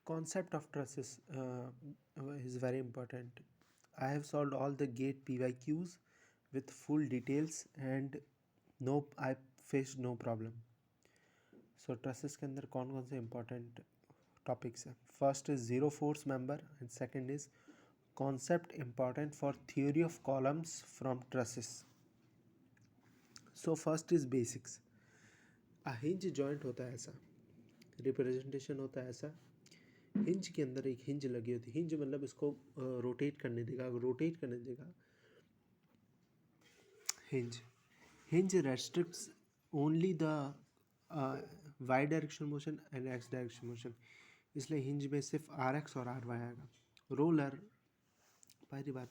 Concept of truss is very important. I have solved all the gate PYQs with full details and I faced no problem. So trusses के अंदर कौन कौन से important topics हैं? First is zero force member and second is concept important for theory of columns from trusses. So first is basics. A hinge joint होता है ऐसा, representation होता है ऐसा, हिंज के अंदर एक हिंज लगी होती है, हिंज मतलब इसको रोटेट करने देगा, अगर रोटेट करने देगा hinge restricts only the Y direction motion and X direction motion, इसलिए हिंज में सिर्फ आर एक्स और आर वाई आएगा. रोलर, पहली बात,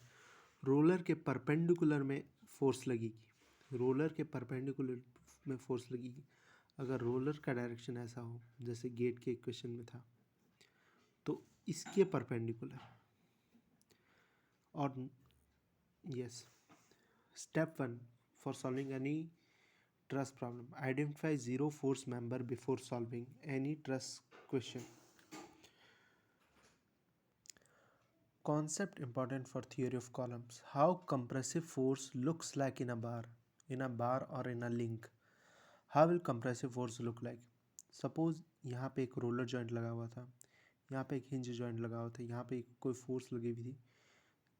रोलर के परपेंडिकुलर में फोर्स लगेगी, रोलर के परपेंडिकुलर में फोर्स लगेगी. अगर रोलर का डायरेक्शन ऐसा हो जैसे गेट के इक्वेशन में था तो इसके परपेंडिकुलर. और yes, step 1 for solving any truss problem, identify zero force member before solving any truss question. Concept important for theory of columns. How compressive force looks like in a bar or in a link. How will compressive force look like? Suppose यहाँ पे एक roller joint लगा हुआ था, यहाँ पे एक hinge joint लगा हुआ था, यहाँ पे कोई फोर्स लगी हुई थी.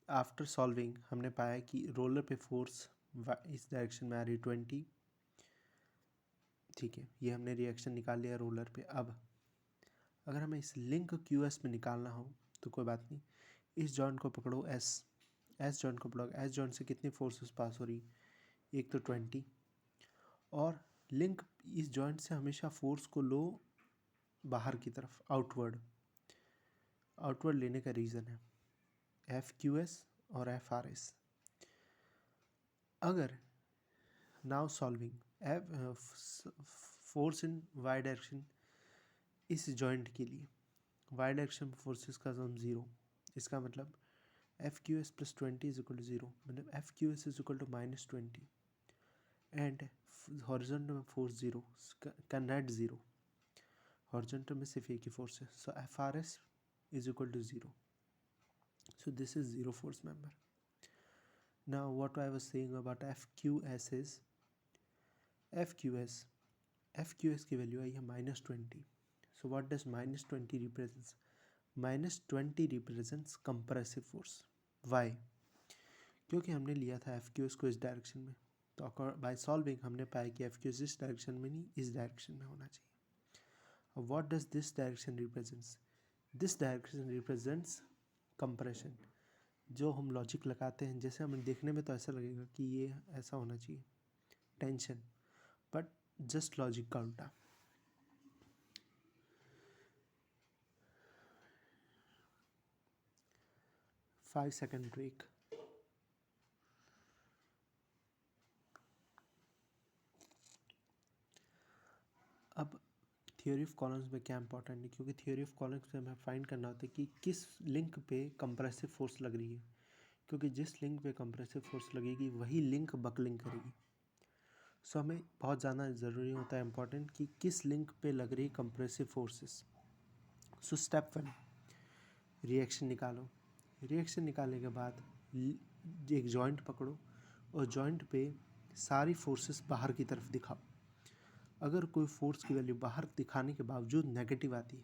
आफ्टर सॉल्विंग हमने पाया कि रोलर पे फोर्स इस डायरेक्शन में आ रही 20. ठीक है, ये हमने रिएक्शन निकाल लिया रोलर पे. अब अगर हमें इस लिंक QS में निकालना हो तो कोई बात नहीं, इस जॉइंट को पकड़ो, एस जॉइंट को पकड़ो. एस जॉइंट से कितनी फोर्सेस पास हो रही, एक तो 20, और लिंक इस जॉइंट से हमेशा फोर्स को लो बाहर की तरफ, आउटवर्ड लेने का रीज़न है FQS और FRS. अगर now solving force in Y direction इस जॉइंट के लिए, वाई डायरेक्शन फोर्सेस का सम 0, इसका मतलब FQS plus 20 is equal to 0, मतलब FQS is equal to -20 and horizontal में फोर्स 0 का नेट 0, हॉरिजॉन्टल में सिर्फ एक ही फोर्स है. So FRS is equal to 0. So this is zero force member. Now what I was saying about FQS is FQS की value आई है -20. So what does -20 represents? -20 represents compressive force. Why? क्योंकि हमने लिया था FQS को इस direction में, तो बाय सॉल्विंग हमने पाया कि FQS इस डायरेक्शन में नहीं, इस डायरेक्शन में होना चाहिए. अब what does this direction represents? This direction represents compression. जो हम लॉजिक लगाते हैं, जैसे हमें देखने में तो ऐसा लगेगा कि ये ऐसा होना चाहिए टेंशन, बट जस्ट लॉजिक का उल्टा. Five second break. अब थियोरी ऑफ कॉलम्स में क्या इंपॉर्टेंट है, क्योंकि थियोरी ऑफ कॉलम्स में हमें फाइंड करना होता है कि किस लिंक पे कंप्रेसिव फोर्स लग रही है, क्योंकि जिस लिंक पे कंप्रेसिव फोर्स लगेगी वही लिंक बकलिंग करेगी. सो हमें बहुत ज़्यादा ज़रूरी होता है इम्पॉर्टेंट कि किस लिंक पे लग रही compressive forces. So step 1, reaction निकालो. रिएक्शन निकालने के बाद एक जॉइंट पकड़ो और जॉइंट पे सारी फोर्सेस बाहर की तरफ दिखाओ. अगर कोई फोर्स की वैल्यू बाहर दिखाने के बावजूद नेगेटिव आती है,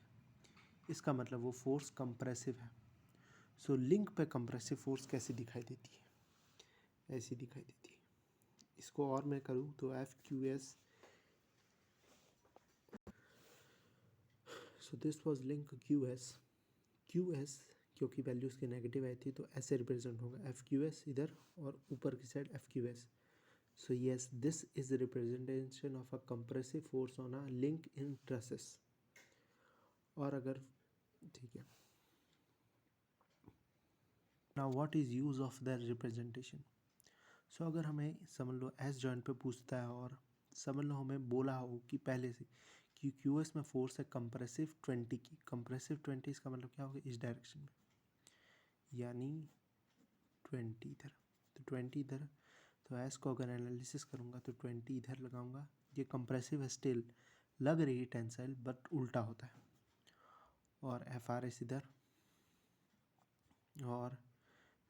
इसका मतलब वो फोर्स कंप्रेसिव है. सो लिंक पे कंप्रेसिव फोर्स कैसे दिखाई देती है, ऐसी दिखाई देती है. इसको और मैं करूँ तो FQS, so this was link QS क्योंकि वैल्यू उसकी नेगेटिव आई थी तो ऐसे रिप्रेजेंट होगा FQS इधर और ऊपर की side FQS. So yes, this is representation of a compressive force on a link in trusses. और अगर ठीक है, now what is use of the representation. So अगर हमें समझ लो एस जॉइंट पे पूछता है और समझ लो हमें बोला हो कि पहले से कि QS में फोर्स है कंप्रेसिव 20 की, कंप्रेसिव 20 इसका मतलब क्या होगा, इस डायरेक्शन में, यानी 20 इधर, तो 20 इधर, तो एस को अगर एनालिसिस करूँगा तो 20 इधर लगाऊंगा. ये कंप्रेसिव है, स्टिल लग रही है टेंसाइल बट उल्टा होता है. और एफ आर एस इधर, और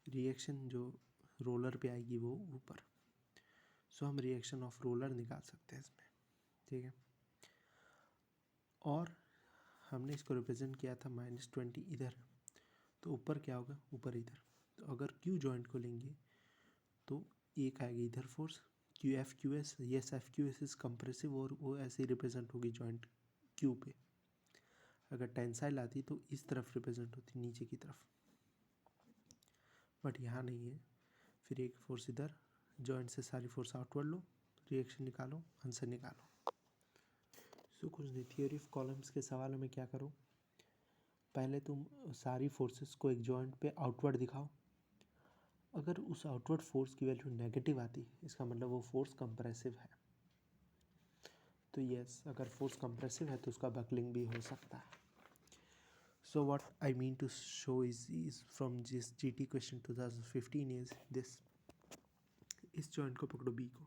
रिएक्शन जो रोलर पे आएगी वो ऊपर। सो हम रिएक्शन ऑफ रोलर निकाल सकते हैं इसमें, ठीक है। और हमने इसको रिप्रेजेंट किया था -20 इधर, तो ऊपर क्या होगा, ऊपर इधर। तो अगर क्यू जॉइंट को लेंगे तो एक आएगी इधर force Q F Q S, yes F Q S is compressive, और वो ऐसे ही रिप्रेजेंट होगी जॉइंट क्यू पे। अगर टेंसाइल आती तो इस तरफ रिप्रेजेंट होती, नीचे की तरफ, बट यहाँ नहीं है। फिर एक फोर्स इधर, जॉइंट से सारी फोर्स आउटवर्ड लो, रिएक्शन निकालो, आंसर निकालो। सो कुछ नहीं, थियोरी ऑफ कॉलम्स के सवालों में क्या करो, पहले तुम सारी फोर्सेस को एक जॉइंट पे आउटवर्ड दिखाओ। अगर उस आउटवर्ड फोर्स की वैल्यू नेगेटिव आती, इसका मतलब वो फोर्स कंप्रेसिव है। तो यस, अगर फोर्स कंप्रेसिव है तो उसका बकलिंग भी हो सकता है। So what I mean to show is from this GT question 2015 is this, इस जॉइंट को पकड़ो B को,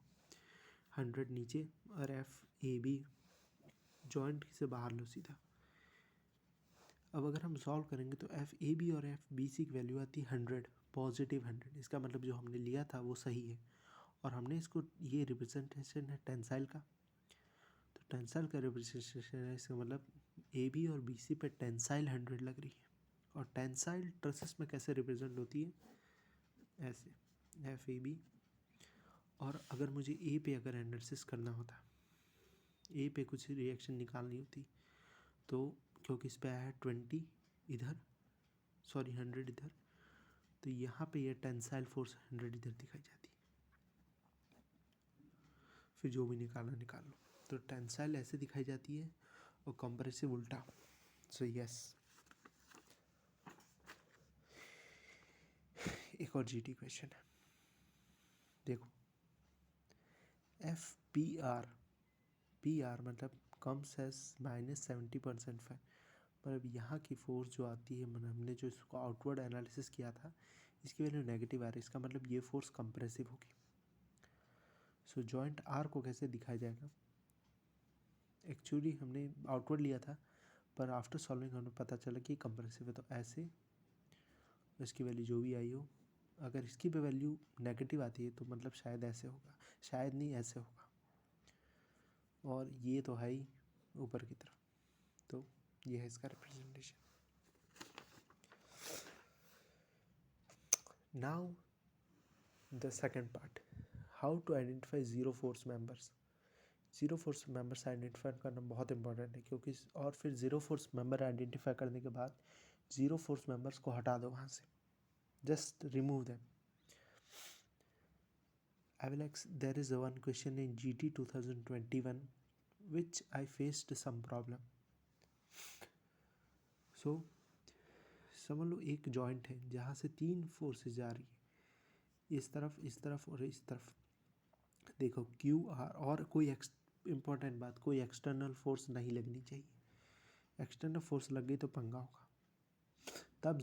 100 नीचे और एफ ए बी जॉइंट से बाहर लो सीधा। अब अगर हम सॉल्व करेंगे तो एफ ए बी और एफ बी सी की वैल्यू आती है 100, पॉजिटिव 100। इसका मतलब जो हमने लिया था वो सही है, और हमने इसको, ये रिप्रेजेंटेशन है टेंसाइल का, तो टेंसाइल का रिप्रेजेंटेशन है, इसका मतलब ए बी और बी सी पे टेंसाइल 100 लग रही है। और टेंसाइल ट्रसेस में कैसे रिप्रेजेंट होती है, ऐसे एफ ए बी। और अगर मुझे ए पे अगर एनालिसिस करना होता, ए पे कुछ रिएक्शन निकालनी होती, तो क्योंकि इस पे आया है 20 इधर, सॉरी 100 इधर, तो यहाँ पे ये टेंसाइल फोर्स 100 इधर दिखाई जाती। फिर जो भी निकालना निकाल लो। तो टेंसाइल ऐसे दिखाई जाती है और कंप्रेसिव उल्टा। So yes. एक और जीटी क्वेश्चन है, देखो, एफ पी आर मतलब कम्स एज -70% फाइव, पर अब यहाँ की फोर्स जो आती है, मतलब हमने जो इसको आउटवर्ड एनालिसिस किया था, इसकी वैल्यू नेगेटिव आ रही है, इसका मतलब ये फोर्स कंप्रेसिव होगी। सो जॉइंट आर को कैसे दिखाया जाएगा, एक्चुअली हमने आउटवर्ड लिया था, पर आफ्टर सॉल्विंग हमें पता चला कि कंप्रेसिव है, तो ऐसे इसकी वैल्यू जो भी आई हो, अगर इसकी भी वैल्यू नेगेटिव आती है तो मतलब शायद ऐसे होगा, शायद नहीं ऐसे होगा, और ये तो है ही ऊपर की तरफ, तो ये है इसका representation. Now the second part, how to identify zero force members. Zero force members identify करना बहुत इंपॉर्टेंट है, क्योंकि और फिर ज़ीरो फोर्स मेंबर आइडेंटिफाई करने के बाद ज़ीरो फोर्स मेंबर्स को हटा दो वहाँ से, just remove them. There is one question in GT 2021 which I faced some problem. So समझ लो एक जॉइंट है जहाँ से 3 फोर्सेस जा रही है, इस तरफ और इस तरफ। देखो क्यू आर, और कोई इम्पोर्टेंट बात, कोई एक्सटर्नल फोर्स नहीं लगनी चाहिए। एक्सटर्नल फोर्स लग गई तो पंगा होगा। तब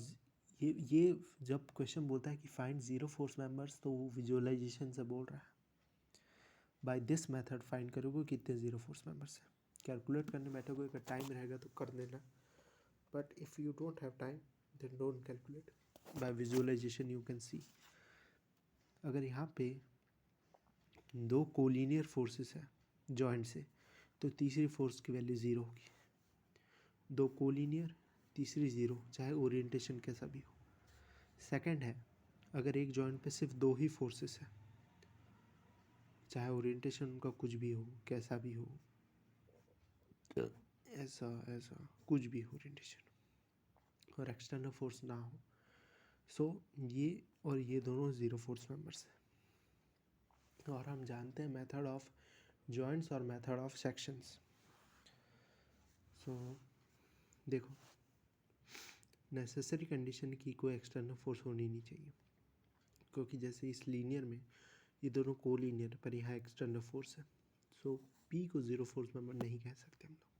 ये जब क्वेश्चन बोलता है कि फाइंड ज़ीरो फोर्स मेंबर्स, तो वो विजुअलाइजेशन से बोल रहा है। बाय दिस मेथड फाइंड करोगे कितने ज़ीरो फोर्स मेंबर्स हैं, कैलकुलेट करने बैठोगे, अगर टाइम रहेगा तो कर देना, but if you don't have time then don't calculate, by visualisation you can see. अगर यहाँ पे 2 कोलिनियर फोर्सेस है जॉइंट से, तो तीसरी फोर्स की वैल्यू 0 होगी। 2 कोलिनियर, तीसरी 0, चाहे ओरिएंटेशन कैसा भी हो। सेकंड है, अगर एक जॉइंट पे सिर्फ 2 ही फोर्सेस है, चाहे ओरिएंटेशन उनका कुछ भी हो, कैसा भी हो, ऐसा कुछ भी हो ओरिएंटेशन, और एक्सटर्नल फोर्स ना हो, सो ये और ये दोनों ज़ीरो फोर्स मेंबर्स हैं। और हम जानते हैं मेथड ऑफ जॉइंट्स और मेथड ऑफ सेक्शंस। सो देखो, नेसेसरी कंडीशन की कोई एक्सटर्नल फोर्स होनी नहीं चाहिए, क्योंकि जैसे इस लीनियर में ये दोनों को लीनियर, पर यहाँ एक्सटर्नल फोर्स है, सो पी को ज़ीरो फोर्स मेंबर नहीं कह सकते हम लोग।